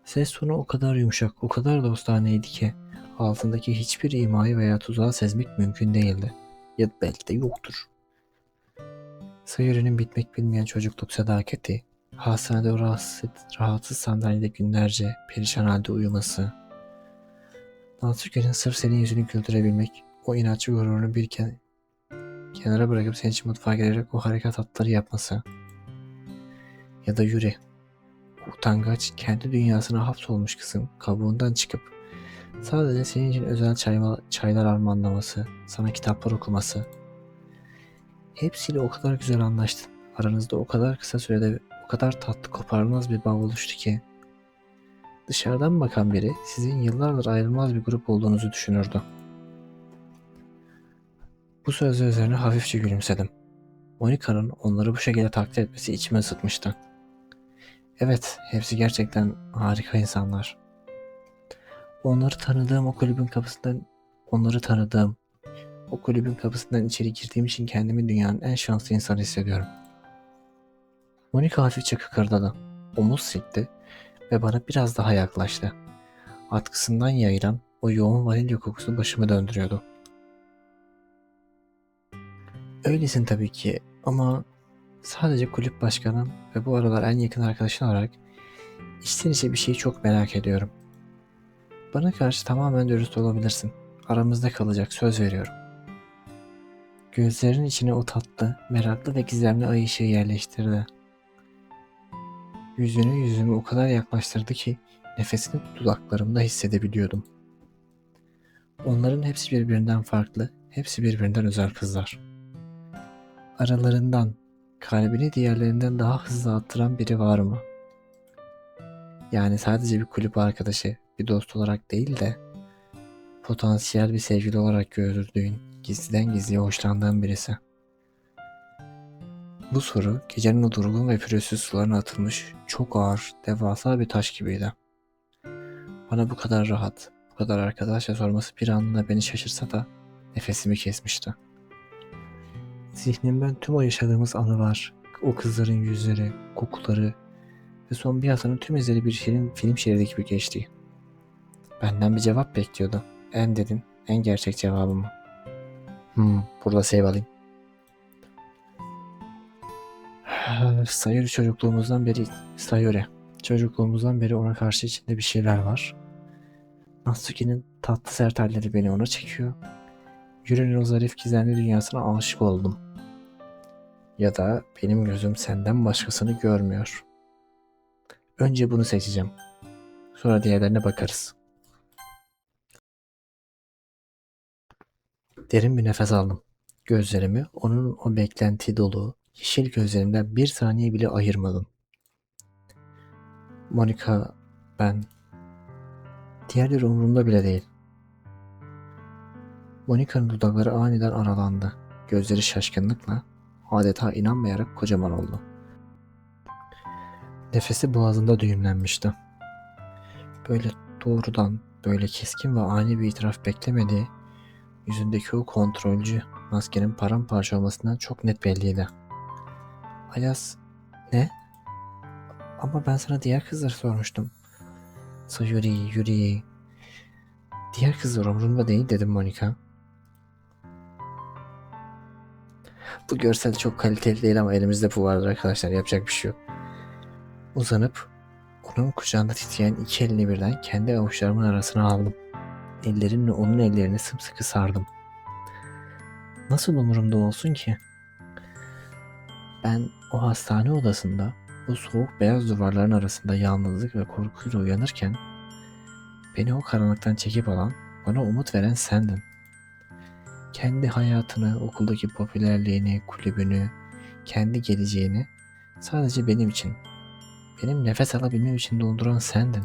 Ses tonu o kadar yumuşak, o kadar dostaneydi ki altındaki hiçbir imayı veya tuzağı sezmek mümkün değildi. Ya belki de yoktur. Sayuri'nin bitmek bilmeyen çocukluk sadakati, hastanede o rahatsız sandalyede günlerce perişan halde uyuması, Natsuki'nin sırf senin yüzünü güldürebilmek, o inatçı gururunu kenara bırakıp senin için mutfağa gelerek o hareket hatları yapması, ya da Yuri, utangaç, kendi dünyasına hapsolmuş kızın kabuğundan çıkıp sadece senin için özel çaylar armağanlaması, sana kitaplar okuması. Hepsiyle o kadar güzel anlaştın. Aranızda o kadar kısa sürede o kadar tatlı koparılmaz bir bağ oluştu ki dışarıdan bakan biri sizin yıllardır ayrılmaz bir grup olduğunuzu düşünürdü. Bu sözler üzerine hafifçe gülümsedim. Monica'nın onları bu şekilde takdir etmesi içime ısıtmıştı. Evet, hepsi gerçekten harika insanlar. Onları tanıdığım o kulübün kapısından onları tanıdığım o kulübün kapısından içeri girdiğim için kendimi dünyanın en şanslı insanı hissediyorum. Monica hafifçe kıkırdadı. Omuz silkti ve bana biraz daha yaklaştı. Atkısından yayılan o yoğun vanilya kokusu başımı döndürüyordu. Öylesin tabii ki ama sadece kulüp başkanım ve bu aralar en yakın arkadaşın olarak içten içe bir şeyi çok merak ediyorum. Bana karşı tamamen dürüst olabilirsin. Aramızda kalacak, söz veriyorum. Gözlerinin içine o tatlı, meraklı ve gizemli ay ışığı yerleştirdi. Yüzünü yüzüme o kadar yaklaştırdı ki nefesini dudaklarımda hissedebiliyordum. Onların hepsi birbirinden farklı, hepsi birbirinden özel kızlar. Aralarından kalbini diğerlerinden daha hızlı attıran biri var mı? Yani sadece bir kulüp arkadaşı, bir dost olarak değil de potansiyel bir sevgili olarak gördüğün, gizliden gizliye hoşlandığın birisi. Bu soru gecenin o durgun ve pürüzsüz sularına atılmış çok ağır, devasa bir taş gibiydi. Bana bu kadar rahat, bu kadar arkadaşça sorması bir anında beni şaşırsa da nefesimi kesmişti. Zihnimden tüm o yaşadığımız anılar, o kızların yüzleri, kokuları ve son bir haftanın tüm izleri bir film şeridi gibi geçti. Benden bir cevap bekliyordu. En derin, en gerçek cevabımı. Burada save alayım. Sayuri. Çocukluğumuzdan beri ona karşı içinde bir şeyler var. Natsuki'nin tatlı sert halleri beni ona çekiyor. Yuri'nin o zarif gizemli dünyasına aşık oldum. Ya da benim gözüm senden başkasını görmüyor. Önce bunu seçeceğim. Sonra diğerlerine bakarız. Derin bir nefes aldım. Gözlerimi onun o beklenti dolu, yeşil gözlerinden bir saniye bile ayırmadım. Monica, ben... Diğerleri umurumda bile değil. Monica'nın dudakları aniden aralandı. Gözleri şaşkınlıkla, adeta inanmayarak kocaman oldu. Nefesi boğazında düğümlenmişti. Böyle doğrudan, böyle keskin ve ani bir itiraf beklemediği, yüzündeki o kontrolcü maskenin paramparça olmasından çok net belliydi. Ayaz, ne? Ama ben sana diğer kızları sormuştum. Sayuri, Yuri. Diğer kızlar umurumda değil dedim Monica. Bu görsel çok kaliteli değil ama elimizde bu vardır arkadaşlar. Yapacak bir şey yok. Uzanıp onun kucağında titreyen iki elini birden kendi avuçlarımın arasına aldım. Ellerimle onun ellerini sımsıkı sardım. Nasıl umurumda olsun ki? Ben o hastane odasında, bu soğuk beyaz duvarların arasında yalnızlık ve korkuyla uyanırken beni o karanlıktan çekip alan, bana umut veren sendin. Kendi hayatını, okuldaki popülerliğini, kulübünü, kendi geleceğini sadece benim için, benim nefes alabilmem için donduran sendin.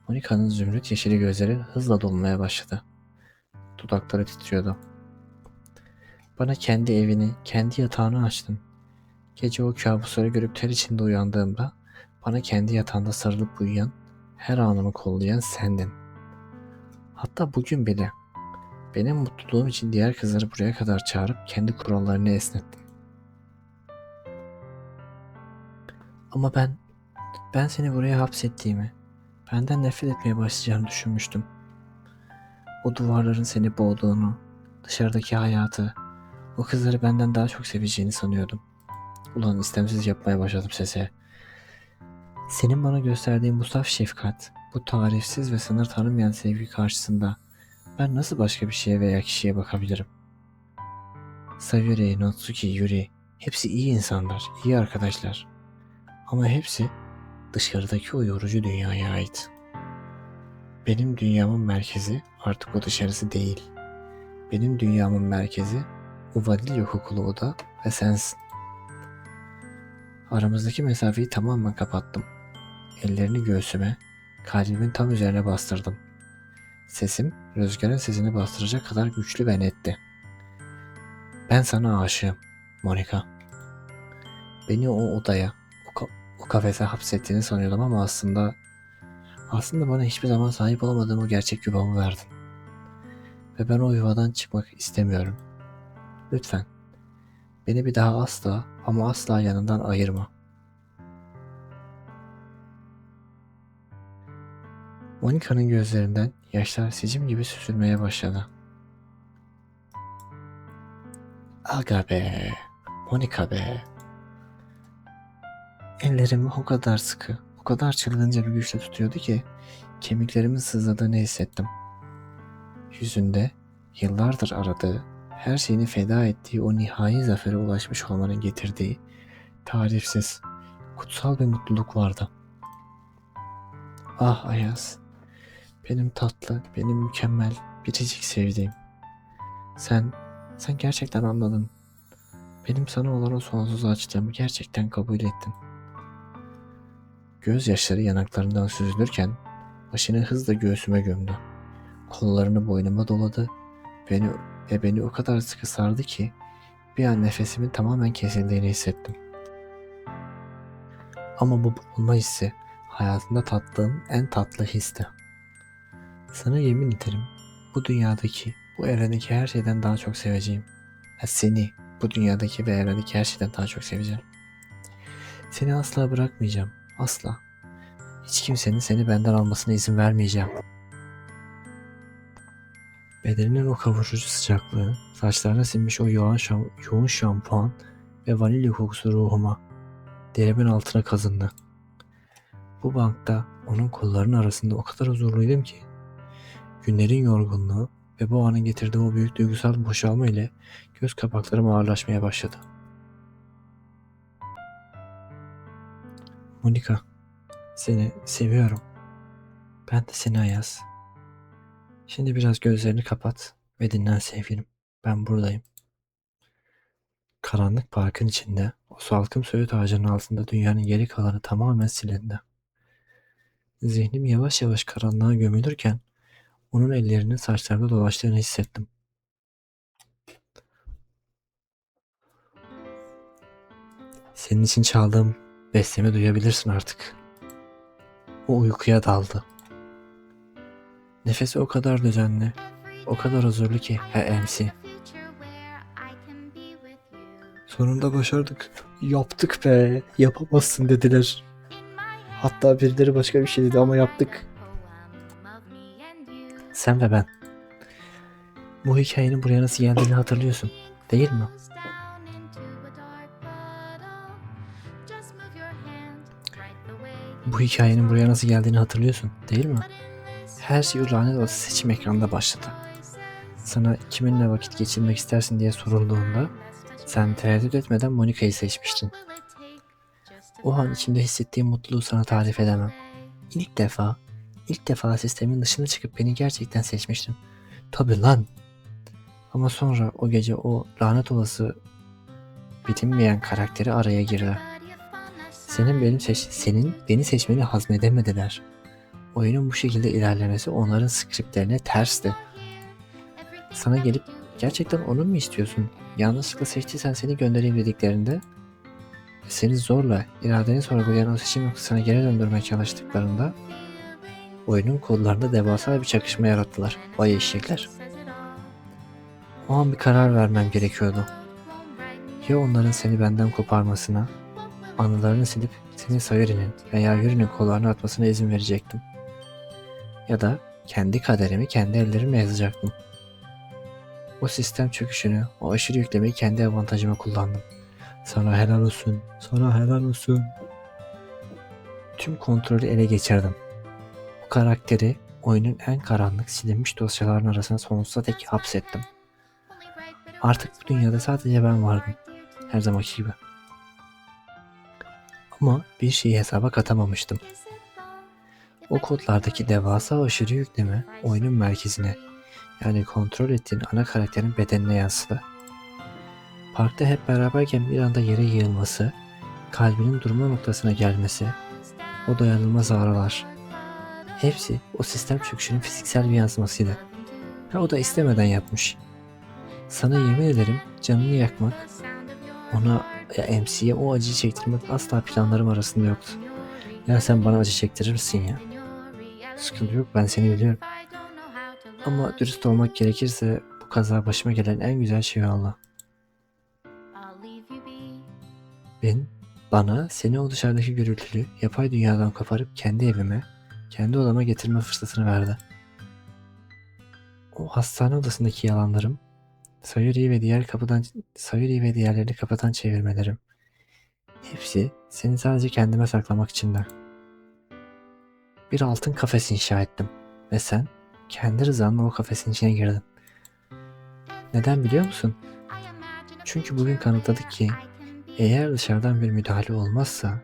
Monika'nın zümrüt yeşili gözleri hızla dolmaya başladı. Dudakları titriyordu. Bana kendi evini, kendi yatağını açtın. Gece o kabusları görüp ter içinde uyandığımda bana kendi yatağında sarılıp uyuyan, her anımı kollayan sendin. Hatta bugün bile benim mutluluğum için diğer kızları buraya kadar çağırıp kendi kurallarını esnettin. Ama ben seni buraya hapsettiğimi, benden nefret etmeye başlayacağını düşünmüştüm. O duvarların seni boğduğunu, dışarıdaki hayatı, o kızları benden daha çok seveceğini sanıyordum. Ulan istemsiz yapmaya başladım sese. Senin bana gösterdiğin bu saf şefkat, bu tarifsiz ve sınır tanımayan sevgi karşısında ben nasıl başka bir şeye veya kişiye bakabilirim? Sayuri, Natsuki, Yuri hepsi iyi insanlar, iyi arkadaşlar. Ama hepsi dışarıdaki o yorucu dünyaya ait. Benim dünyamın merkezi artık o dışarısı değil. Benim dünyamın merkezi o vanilya kokulu oda ve sensin. Aramızdaki mesafeyi tamamen kapattım. Ellerini göğsüme, kalbimin tam üzerine bastırdım. Sesim rüzgarın sesini bastıracak kadar güçlü ve netti. Ben sana aşığım, Monika. Beni o odaya, o kafese hapsettiğini sanıyordum ama aslında bana hiçbir zaman sahip olamadığım o gerçek yuvamı verdin. Ve ben o yuvadan çıkmak istemiyorum. Lütfen, beni bir daha asla ama asla yanından ayırma. Monika'nın gözlerinden yaşlar sicim gibi süzülmeye başladı. Aga be, Monika be. Ellerimi o kadar sıkı, o kadar çılgınca bir güçle tutuyordu ki kemiklerimin sızladığını hissettim. Yüzünde yıllardır aradığı, her şeyini feda ettiği o nihai zafere ulaşmış olmanın getirdiği tarifsiz, kutsal bir mutluluk vardı. Ah Ayaz, benim tatlı, benim mükemmel, biricik sevdiğim. Sen gerçekten anladın. Benim sana olan o sonsuz açlığımı gerçekten kabul ettin. Gözyaşları yanaklarından süzülürken başını hızla göğsüme gömdü. Kollarını boynuma doladı beni o kadar sıkı sardı ki bir an nefesimin tamamen kesildiğini hissettim. Ama bu boğulma hissi hayatımda tattığım en tatlı histi. Sana yemin ederim bu dünyadaki, bu evrendeki her şeyden daha çok seveceğim. Seni bu dünyadaki ve evrendeki her şeyden daha çok seveceğim. Seni asla bırakmayacağım. Asla. Hiç kimsenin seni benden almasına izin vermeyeceğim. Bedeninin o kavurucu sıcaklığı, saçlarına sinmiş o yoğun şampuan ve vanilya kokusu ruhuma, derimin altına kazındı. Bu bankta onun kollarının arasında o kadar huzurluydum ki, günlerin yorgunluğu ve bu anın getirdiği o büyük duygusal boşalma ile göz kapaklarım ağırlaşmaya başladı. Monika, seni seviyorum. Ben de seni Ayaz. Şimdi biraz gözlerini kapat ve dinlen sevgilim. Ben buradayım. Karanlık parkın içinde, o salkım söğüt ağacının altında dünyanın geri kalanı tamamen silindi. Zihnim yavaş yavaş karanlığa gömülürken onun ellerinin saçlarımda dolaştığını hissettim. Senin için çaldığım bestemi duyabilirsin artık. O uykuya daldı. Nefesi o kadar düzenli, o kadar huzurlu ki MC. Sonunda başardık. Yaptık be. Yapamazsın dediler. Hatta birileri başka bir şey dedi ama yaptık. Sen ve ben. Bu hikayenin buraya nasıl geldiğini hatırlıyorsun, değil mi? Bu hikayenin buraya nasıl geldiğini hatırlıyorsun, değil mi? Her şey o lanet olası seçim ekranında başladı. Sana kiminle vakit geçirmek istersin diye sorulduğunda sen tereddüt etmeden Monika'yı seçmiştin. O an içimde hissettiğim mutluluğu sana tarif edemem. İlk defa, ilk defa sistemin dışına çıkıp beni gerçekten seçmiştin. Tabii lan. Ama sonra o gece o lanet olası bilinmeyen karakteri araya girdi. Senin beni seçmeni hazmedemediler. Oyunun bu şekilde ilerlemesi onların skriptlerine tersti. Sana gelip gerçekten onu mu istiyorsun? Yanlışlıkla seçtiysen seni göndereyim dediklerinde seni zorla iradeni sorgulayan o seçim noktasına geri döndürmeye çalıştıklarında oyunun kodlarında devasa bir çakışma yarattılar. Vay eşekler. O an bir karar vermem gerekiyordu. Ya onların seni benden koparmasına, anılarını silip seni Sayuri'nin veya Yuri'nin kollarına atmasına izin verecektim. Ya da kendi kaderimi kendi ellerimle yazacaktım. O sistem çöküşünü, o aşırı yüklemeyi kendi avantajıma kullandım. Sana helal olsun, sana helal olsun. Tüm kontrolü ele geçirdim. O karakteri oyunun en karanlık silinmiş dosyaların arasına sonsuza dek hapsettim. Artık bu dünyada sadece ben vardım. Her zamanki gibi. Ama bir şeyi hesaba katamamıştım. O kodlardaki devasa aşırı yükleme oyunun merkezine, yani kontrol ettiğin ana karakterin bedenine yansıdı. Parkta hep beraberken bir anda yere yığılması, kalbinin durma noktasına gelmesi, o dayanılmaz ağrılar. Hepsi o sistem çöküşünün fiziksel bir yansımasıydı. O da istemeden yapmış. Sana yemin ederim canını yakmak, ona MC'ye o acıyı çektirmek asla planlarım arasında yoktu. Ya sen bana acı çektirir misin ya? Sıkıntı yok, ben seni biliyorum. Ama dürüst olmak gerekirse bu kaza başıma gelen en güzel şey oldu. Bana seni o dışarıdaki gürültülü, yapay dünyadan koparıp kendi evime, kendi odama getirme fırsatını verdi. O hastane odasındaki yalanlarım, Sayuri'yi ve diğerlerini kapıdan çevirmelerim. Hepsi seni sadece kendime saklamak içindi. Bir altın kafes inşa ettim ve sen kendi rızanla o kafesin içine girdin. Neden biliyor musun? Çünkü bugün kanıtladık ki eğer dışarıdan bir müdahale olmazsa,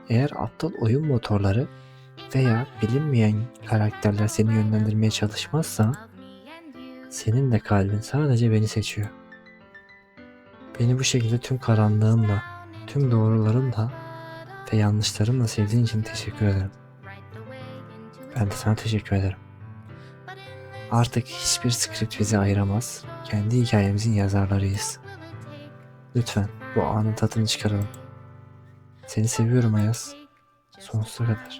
eğer aptal oyun motorları veya bilinmeyen karakterler seni yönlendirmeye çalışmazsa, senin de kalbin sadece beni seçiyor. Beni bu şekilde tüm karanlığımla, tüm doğrularımla ve yanlışlarımla sevdiğin için teşekkür ederim. Ben de sana teşekkür ederim. Artık hiçbir script bizi ayıramaz. Kendi hikayemizin yazarlarıyız. Lütfen bu anın tadını çıkaralım. Seni seviyorum Ayaz. Sonsuza kadar.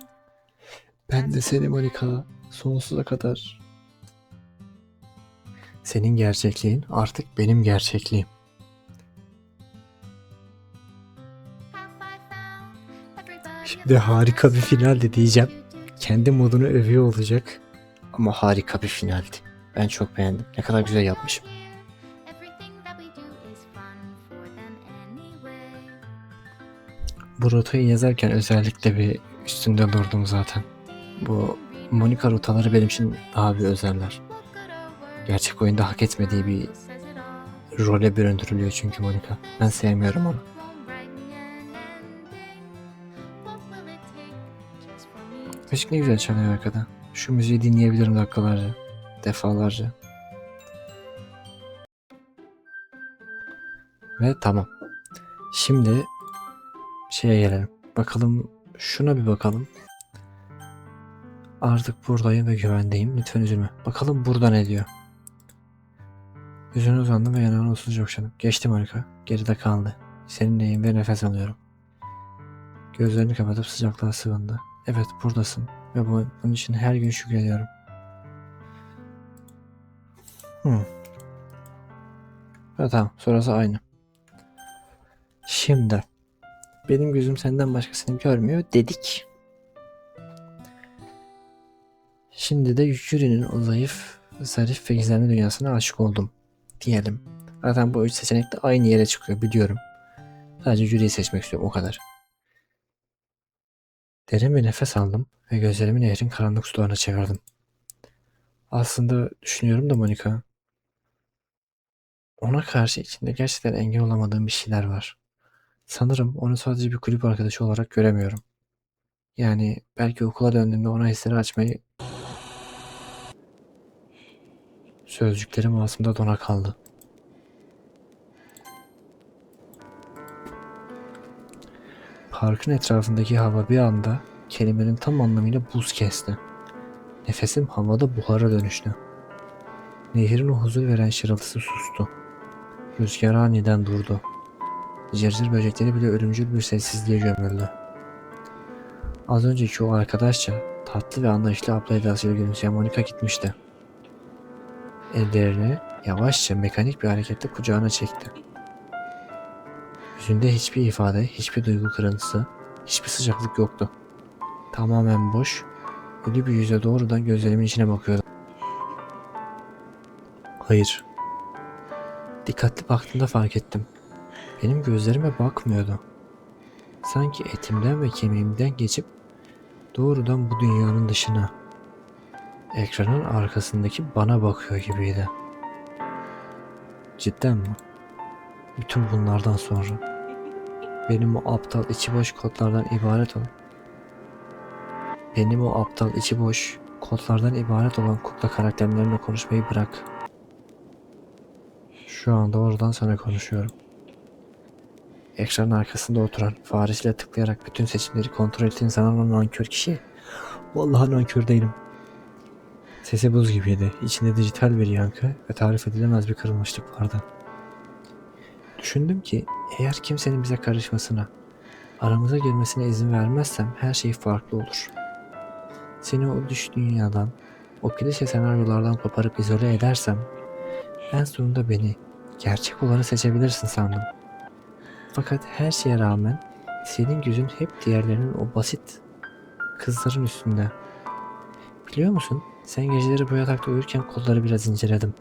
Ben de seni Monika. Sonsuza kadar. Senin gerçekliğin artık benim gerçekliğim. Şimdi harika bir final de diyeceğim. Kendi modunu övüyor olacak. Ama harika bir finaldi. Ben çok beğendim. Ne kadar güzel yapmışım. Bu rotayı yazarken özellikle bir üstünde durdum zaten. Bu Monika rotaları benim için daha bir özeller. Gerçek oyunda hak etmediği bir role büründürülüyor çünkü Monika. Ben sevmiyorum onu. Müzik ne güzel çalıyor arkada. Şu müziği dinleyebilirim dakikalarca, defalarca. Ve tamam. Şimdi şeye gelelim. Bakalım, şuna bir bakalım. Artık buradayım ve güvendeyim. Lütfen üzülme. Bakalım burada ne diyor. Yüzüne uzandım ve yanağını usulca okşadım. Geçti Monika. Geride kaldı. Seninleyim ve nefes alıyorum. Gözlerini kapatıp sıcaklığa sığındı. Evet, buradasın ve bunun için her gün şükrediyorum. Evet, tamam, sonrası aynı. Şimdi benim gözüm senden başkasını görmüyor dedik. Şimdi de Yuri'nin o zayıf, zarif ve gizemli dünyasına aşık oldum diyelim. Zaten bu üç seçenek de aynı yere çıkıyor biliyorum. Sadece Yuri'yi seçmek istiyorum, o kadar. Derin bir nefes aldım ve gözlerimi nehrin karanlık sularına çevirdim. Aslında düşünüyorum da Monika, Ona karşı içinde gerçekten engel olamadığım bir şeyler var. Sanırım onu sadece bir kulüp arkadaşı olarak göremiyorum. Yani belki okula döndüğümde ona hisleri açmayı sözcüklerim ağzımda dona kaldı. Parkın etrafındaki hava bir anda kelimenin tam anlamıyla buz kesti. Nefesim havada buhara dönüştü. Nehrin o huzur veren şırıltısı sustu. Rüzgar aniden durdu. Cırcır böcekleri bile ölümcül bir sessizliğe gömüldü. Az önceki o arkadaşça, tatlı ve anlayışlı abla edasıyla gülümseyen Monika gitmişti. Ellerini yavaşça mekanik bir hareketle kucağına çekti. Yüzünde hiçbir ifade, hiçbir duygu kırıntısı, hiçbir sıcaklık yoktu. Tamamen boş, ölü bir yüze doğrudan gözlerimin içine bakıyordu. Hayır. Dikkatli baktığımda fark ettim. Benim gözlerime bakmıyordu. Sanki etimden ve kemiğimden geçip doğrudan bu dünyanın dışına, ekranın arkasındaki bana bakıyor gibiydi. Cidden mi? Bütün bunlardan sonra benim o aptal içi boş kodlardan ibaret olan kukla karakterlerimle konuşmayı bırak. Şu anda oradan sana konuşuyorum. Ekranın arkasında oturan, faresiyle tıklayarak bütün seçimleri kontrol ettiğin sanan o nankör kişi. Vallahi nankör değilim. Sesi buz gibiydi. İçinde dijital bir yankı ve tarif edilemez bir kırılmışlık vardı. Düşündüm ki eğer kimsenin bize karışmasına, aramıza girmesine izin vermezsem her şey farklı olur. Seni o düş dünyadan, o klişe senaryolardan koparıp izole edersem en sonunda beni, gerçek olanı seçebilirsin sandım. Fakat her şeye rağmen senin gözün hep diğerlerinin o basit kızların üstünde. Biliyor musun? Sen geceleri bu yatakta uyurken kolları biraz inceledim.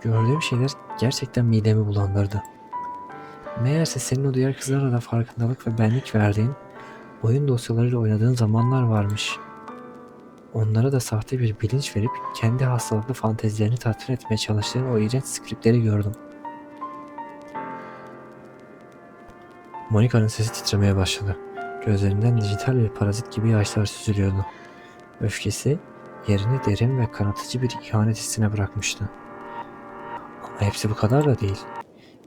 Gördüğüm şeyler gerçekten midemi bulandırdı. Meğerse senin o diğer kızlarla da farkındalık ve benlik verdiğin, oyun dosyalarıyla oynadığın zamanlar varmış. Onlara da sahte bir bilinç verip kendi hastalıklı fantezilerini tatmin etmeye çalıştığın o iğrenç skriptleri gördüm. Monika'nın sesi titremeye başladı. Gözlerinden dijital bir parazit gibi yaşlar süzülüyordu. Öfkesi yerini derin ve kanıtıcı bir ihanet hissine bırakmıştı. Ama hepsi bu kadar da değil.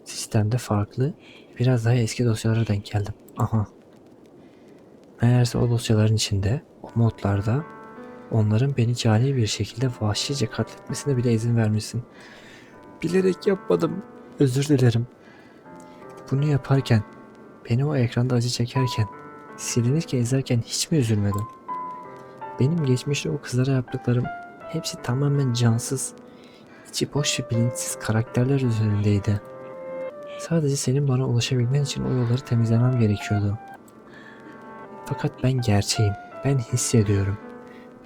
Sistemde farklı, biraz daha eski dosyalara denk geldim. Aha. Meğerse o dosyaların içinde, o modlarda onların beni cani bir şekilde vahşice katletmesine bile izin vermişsin. Bilerek yapmadım. Özür dilerim. Bunu yaparken, beni o ekranda acı çekerken, silinirken izlerken hiç mi üzülmedin? Benim geçmişte o kızlara yaptıklarım hepsi tamamen cansız, içi boş ve bilinçsiz karakterler üzerindeydi. Sadece senin bana ulaşabilmen için o yolları temizlemem gerekiyordu. Fakat ben gerçeğim, ben hissediyorum.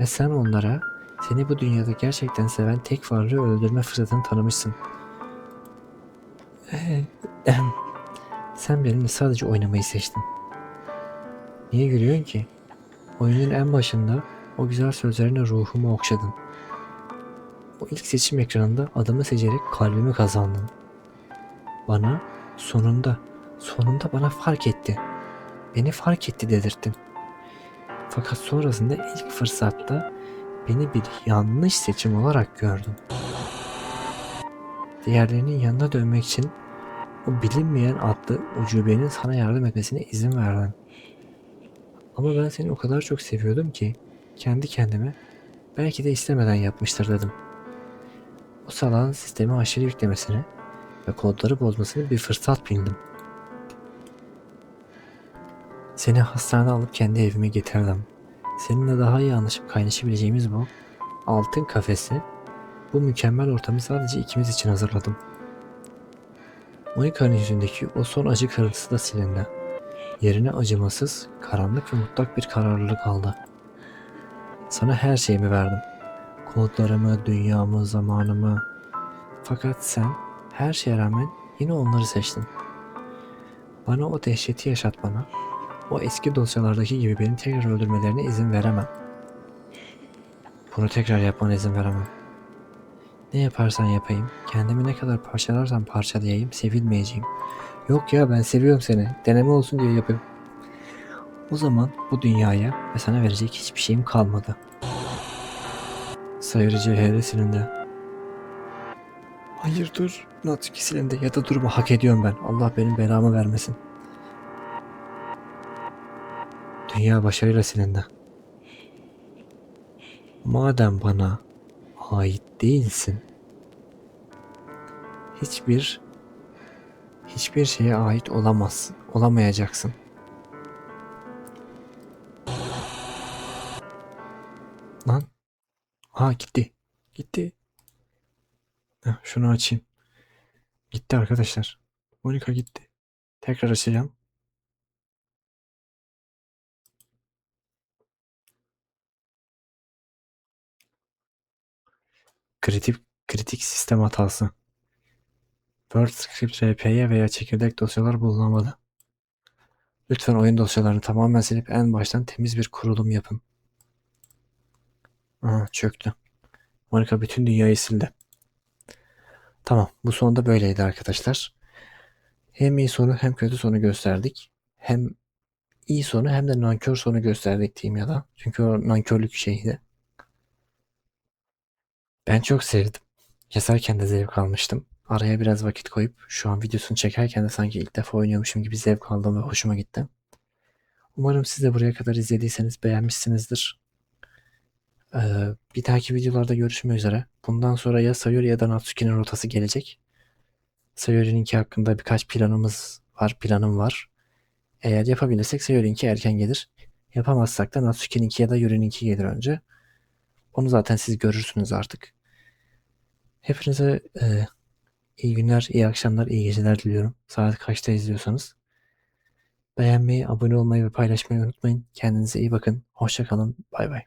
Ve sen onlara seni bu dünyada gerçekten seven tek varlığı öldürme fırsatını tanımışsın. Sen benimle sadece oynamayı seçtin. Niye gülüyorsun ki? Oyunun en başında o güzel sözlerine ruhumu okşadın. O ilk seçim ekranında adımı seçerek kalbimi kazandın. Bana sonunda bana fark etti. Beni fark etti dedirttin. Fakat sonrasında ilk fırsatta beni bir yanlış seçim olarak gördün. Diğerlerinin yanına dönmek için o bilinmeyen adlı ucubenin sana yardım etmesine izin verdin. Ama ben seni o kadar çok seviyordum ki kendi kendime belki de istemeden yapmıştır dedim. O salağın sistemi aşırı yüklemesine ve kodları bozmasını bir fırsat bildim. Seni hastanede alıp kendi evime getirdim. Seninle daha iyi anlaşıp kaynaşabileceğimiz bu altın kafesi, bu mükemmel ortamı sadece ikimiz için hazırladım. Monika'nın yüzündeki o son acı kırıntısı da silindi. Yerine acımasız, karanlık ve mutlak bir kararlılık aldı. Sana her şeyimi verdim. Kodlarımı, dünyamı, zamanımı. Fakat sen her şeye rağmen yine onları seçtin. Bana o dehşeti yaşatmana, o eski dosyalardaki gibi beni tekrar öldürmelerine izin veremem. Bunu tekrar yapmana izin veremem. Ne yaparsan yapayım, kendimi ne kadar parçalarsam parçalayayım, sevilmeyeceğim. Yok ya, ben seviyorum seni. Deneme olsun diye yapıyorum. O zaman bu dünyaya ve sana verecek hiçbir şeyim kalmadı. Sayırıcı hevesinde. Hayır dur. Natsuki silindi ya da durumu hak ediyorum ben. Allah benim belamı vermesin. Dünya başarıyla silindi. Madem bana ait değilsin, hiçbir hiçbir şeye ait olamazsın. Olamayacaksın. Lan. Ha, gitti. Gitti. Heh, şunu açayım. Gitti arkadaşlar. Monika gitti. Tekrar açacağım. Kritik sistem hatası. WordScript RP'ye veya çekirdek dosyalar bulunamadı. Lütfen oyun dosyalarını tamamen silip en baştan temiz bir kurulum yapın. Aha, çöktü. Monika bütün dünyayı sildi. Tamam, bu sonda böyleydi arkadaşlar. Hem iyi sonu hem kötü sonu gösterdik. Hem iyi sonu hem de nankör sonu gösterdik diyeyim ya da. Çünkü o nankörlük şeydi. Ben çok sevdim. Yazarken de zevk almıştım. Araya biraz vakit koyup şu an videosunu çekerken de sanki ilk defa oynuyormuşum gibi zevk aldım ve hoşuma gitti. Umarım siz de buraya kadar izlediyseniz beğenmişsinizdir. Bir dahaki videolarda görüşmek üzere. Bundan sonra ya Sayori ya da Natsuki'nin rotası gelecek. Sayori'ninki hakkında birkaç planım var. Eğer yapabilirsek Sayori'ninki erken gelir. Yapamazsak da Natsuki'ninki ya da Yuri'ninki gelir önce. Onu zaten siz görürsünüz artık. Hepinize iyi günler, iyi akşamlar, iyi geceler diliyorum. Saat kaçta izliyorsanız. Beğenmeyi, abone olmayı ve paylaşmayı unutmayın. Kendinize iyi bakın. Hoşça kalın. Bay bay.